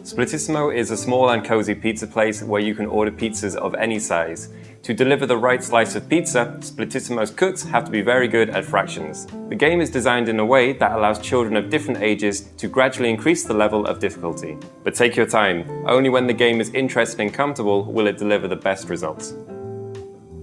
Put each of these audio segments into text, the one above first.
Splittissimo is a small and cozy pizza place where you can order pizzas of any size. To deliver the right slice of pizza, Splittissimo's cooks have to be very good at fractions. The game is designed in a way that allows children of different ages to gradually increase the level of difficulty. But take your time, only when the game is interesting and comfortable will it deliver the best results.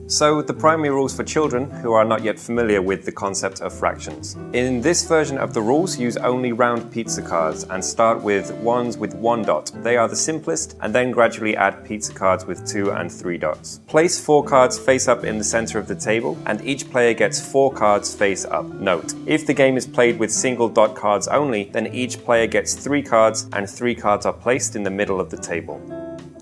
So, the primary rules for children who are not yet familiar with the concept of fractions. In this version of the rules, use only round pizza cards and start with ones with 1 dot. They are the simplest, and then gradually add pizza cards with 2 and 3 dots. Place 4 cards face up in the center of the table, and each player gets 4 cards face up. Note, if the game is played with single dot cards only, then each player gets 3 cards and 3 cards are placed in the middle of the table.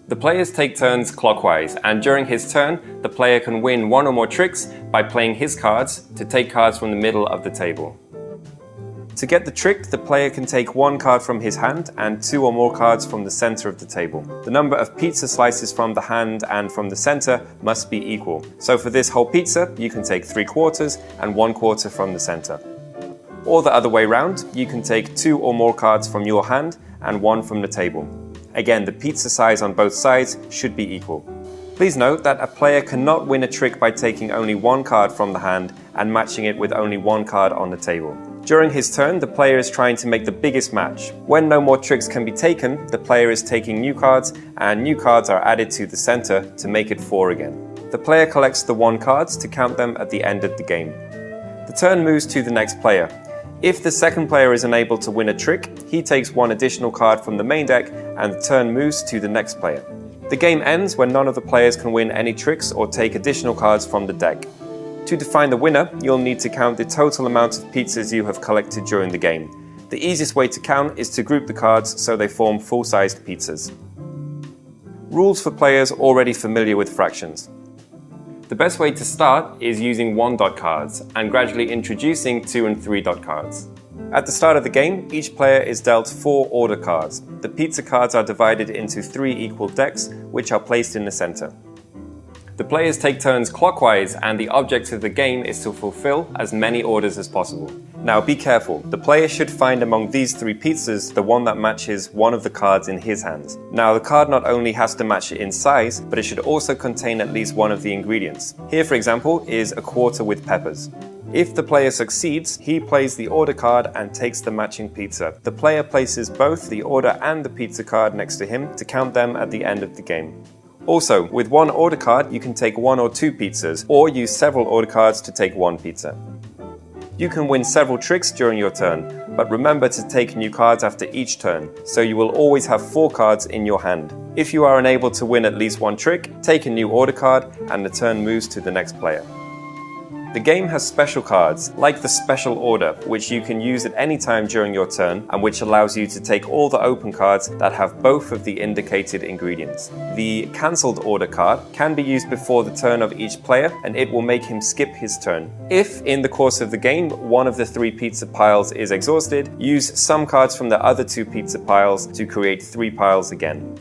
The players take turns clockwise, and during his turn, the player can win 1 or more tricks by playing his cards to take cards from the middle of the table. To get the trick, the player can take 1 card from his hand and 2 or more cards from the center of the table. The number of pizza slices from the hand and from the center must be equal. So for this whole pizza, you can take 3/4 and 1/4 from the center. Or the other way round, you can take 2 or more cards from your hand and 1 from the table. Again, the pizza size on both sides should be equal. Please note that a player cannot win a trick by taking only 1 card from the hand and matching it with only 1 card on the table. During his turn, the player is trying to make the biggest match. When no more tricks can be taken, the player is taking new cards, and new cards are added to the center to make it 4 again. The player collects the 1 cards to count them at the end of the game. The turn moves to the next player. If the second player is unable to win a trick, he takes 1 additional card from the main deck and the turn moves to the next player. The game ends when none of the players can win any tricks or take additional cards from the deck. To define the winner, you'll need to count the total amount of pizzas you have collected during the game. The easiest way to count is to group the cards so they form full-sized pizzas. Rules for players already familiar with fractions. The best way to start is using 1 dot cards and gradually introducing 2 and 3 dot cards. At the start of the game, each player is dealt 4 order cards. The pizza cards are divided into 3 equal decks, which are placed in the center. The players take turns clockwise, and the object of the game is to fulfill as many orders as possible. Now be careful, the player should find among these 3 pizzas the one that matches one of the cards in his hands. Now the card not only has to match it in size, but it should also contain at least one of the ingredients. Here, for example, is a quarter with peppers. If the player succeeds, he plays the order card and takes the matching pizza. The player places both the order and the pizza card next to him to count them at the end of the game. Also, with 1 order card, you can take 1 or 2 pizzas, or use several order cards to take 1 pizza. You can win several tricks during your turn, but remember to take new cards after each turn, so you will always have 4 cards in your hand. If you are unable to win at least 1 trick, take a new order card and the turn moves to the next player. The game has special cards, like the Special Order, which you can use at any time during your turn and which allows you to take all the open cards that have both of the indicated ingredients. The Cancelled Order card can be used before the turn of each player and it will make him skip his turn. If, in the course of the game, one of the 3 pizza piles is exhausted, use some cards from the other 2 pizza piles to create 3 piles again.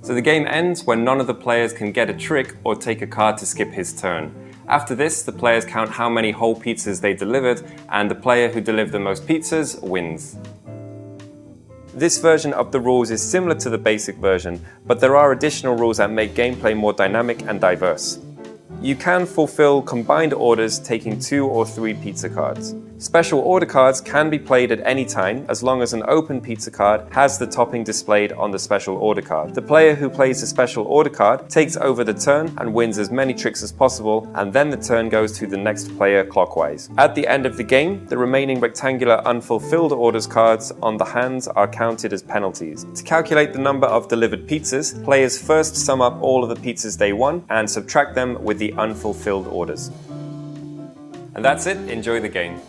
So the game ends when none of the players can get a trick or take a card to skip his turn. After this, the players count how many whole pizzas they delivered, and the player who delivered the most pizzas wins. This version of the rules is similar to the basic version, but there are additional rules that make gameplay more dynamic and diverse. You can fulfill combined orders taking 2 or 3 pizza cards. Special order cards can be played at any time as long as an open pizza card has the topping displayed on the special order card. The player who plays the special order card takes over the turn and wins as many tricks as possible, and then the turn goes to the next player clockwise. At the end of the game, the remaining rectangular unfulfilled orders cards on the hands are counted as penalties. To calculate the number of delivered pizzas, players first sum up all of the pizzas they won and subtract them with the unfulfilled orders. And that's it, enjoy the game.